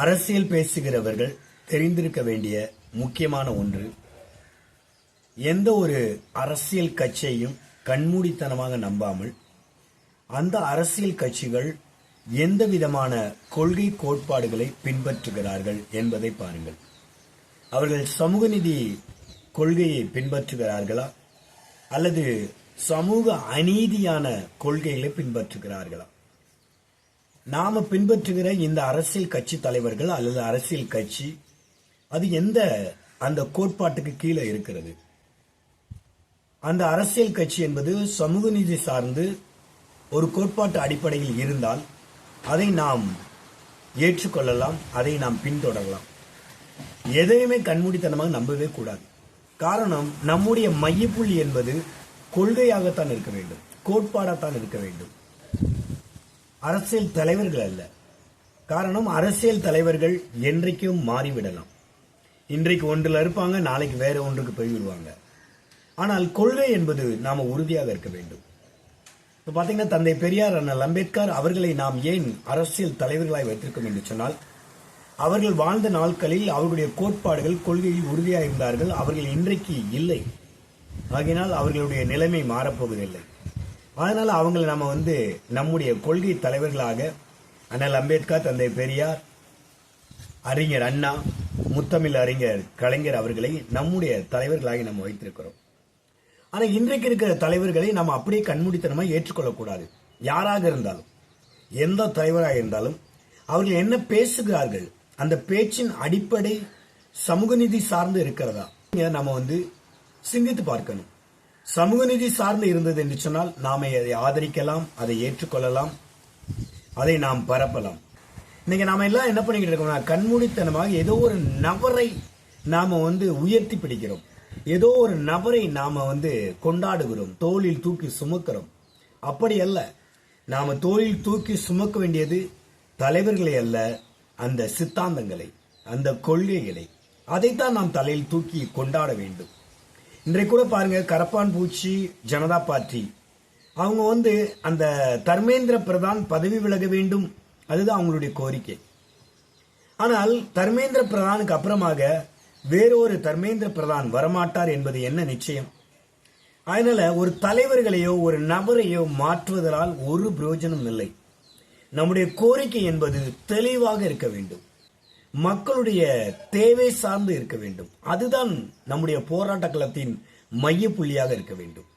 அரசியல் பேசுகிறவர்கள் தெரிந்திருக்க வேண்டிய முக்கியமான ஒன்று, எந்த ஒரு அரசியல் கட்சியையும் கண்மூடித்தனமாக நம்பாமல் அந்த அரசியல் கட்சிகள் எந்த விதமான கொள்கை கோட்பாடுகளை பின்பற்றுகிறார்கள் என்பதை பாருங்கள். அவர்கள் சமூக நீதி கொள்கையை பின்பற்றுகிறார்களா அல்லது சமூக அநீதியான கொள்கைகளை பின்பற்றுகிறார்களா? நாம பின்பற்றுகிற இந்த அரசியல் கட்சி தலைவர்கள் அல்லது அரசியல் கட்சி அது எந்த அந்த கோட்பாட்டுக்கு கீழே இருக்கிறது? அந்த அரசியல் கட்சி என்பது சமூக நீதி சார்ந்து ஒரு கோட்பாட்டு அடிப்படையில் இருந்தால் அதை நாம் ஏற்றுக்கொள்ளலாம், அதை நாம் பின்தொடரலாம். எதையுமே கண்மூடித்தனமாக நம்பவே கூடாது. காரணம், நம்முடைய மையப்புள்ளி என்பது கொள்கையாகத்தான் இருக்க வேண்டும், கோட்பாடாகத்தான் இருக்க வேண்டும், அரசியல் தலைவர்கள் அல்ல. காரணம், அரசியல் தலைவர்கள் என்றைக்கும் மாறிவிடலாம். இன்றைக்கு ஒன்றில் இருப்பாங்க, நாளைக்கு வேற ஒன்றுக்கு போய்விடுவாங்க. ஆனால் கொள்கை என்பது நாம உறுதியாக இருக்க வேண்டும். இப்போ பார்த்தீங்கன்னா, தந்தை பெரியார், அண்ணல் அம்பேத்கர் அவர்களை நாம் ஏன் அரசியல் தலைவர்களாய் வைத்திருக்கோம் என்று சொன்னால், அவர்கள் வாழ்ந்த நாட்களில் அவர்களுடைய கோட்பாடுகள் கொள்கையில் உறுதியாக இருந்தார்கள். அவர்கள் இன்றைக்கு இல்லை. ஆகையினால் அவர்களுடைய நிலைமை மாறப்போவதில்லை. அதனால அவங்களை நம்ம நம்முடைய கொள்கை தலைவர்களாக அண்ணல் அம்பேத்கர், தந்தை பெரியார், அறிஞர் அண்ணா, முத்தமிழ் அறிஞர் கலைஞர் அவர்களை நம்முடைய தலைவர்களாக நம்ம வைத்திருக்கிறோம். ஆனால் இன்றைக்கு இருக்கிற தலைவர்களை நம்ம அப்படியே கண்மூடித்தனமாக ஏற்றுக்கொள்ளக்கூடாது. யாராக இருந்தாலும், எந்த தலைவராக இருந்தாலும் அவர்கள் என்ன பேசுகிறார்கள், அந்த பேச்சின் அடிப்படை சமூக நீதி சார்ந்து இருக்கிறதா நம்ம சிந்தித்து பார்க்கணும். சமூக நீதி சார்ந்து இருந்தது என்று சொன்னால் நாம அதை ஆதரிக்கலாம், அதை ஏற்றுக்கொள்ளலாம், அதை நாம் பரப்பலாம். இன்னைக்கு நாம எல்லாம் என்ன பண்ணிக்கிட்டு இருக்கோம்னா, கண்மூடித்தனமாக ஏதோ ஒரு நபரை நாம உயர்த்தி பிடிக்கிறோம், ஏதோ ஒரு நபரை நாம கொண்டாடுகிறோம், தோளில் தூக்கி சுமக்கிறோம். அப்படி அல்ல. நாம தோளில் தூக்கி சுமக்க வேண்டியது தலைவர்களை அல்ல, அந்த சித்தாந்தங்களை, அந்த கொள்கைகளை. அதைத்தான் நாம் தலையில் தூக்கி கொண்டாட வேண்டும். இன்றைக்கு கூட பாருங்க, கரப்பான் பூச்சி ஜனதா பார்ட்டி அவங்க அந்த தர்மேந்திர பிரதான் பதவி விலக வேண்டும், அதுதான் அவங்களுடைய கோரிக்கை. ஆனால் தர்மேந்திர பிரதானுக்கு அப்புறமாக வேறொரு தர்மேந்திர பிரதான் வரமாட்டார் என்பது என்ன நிச்சயம்? அதனால ஒரு தலைவர்களையோ ஒரு நபரையோ மாற்றுவதால் ஒரு பிரயோஜனம் இல்லை. நம்முடைய கோரிக்கை என்பது தெளிவாக இருக்க வேண்டும், மக்களுடைய தேவை சார்ந்து இருக்க வேண்டும். அதுதான் நம்முடைய போராட்ட களத்தின் மைய புள்ளியாக இருக்க வேண்டும்.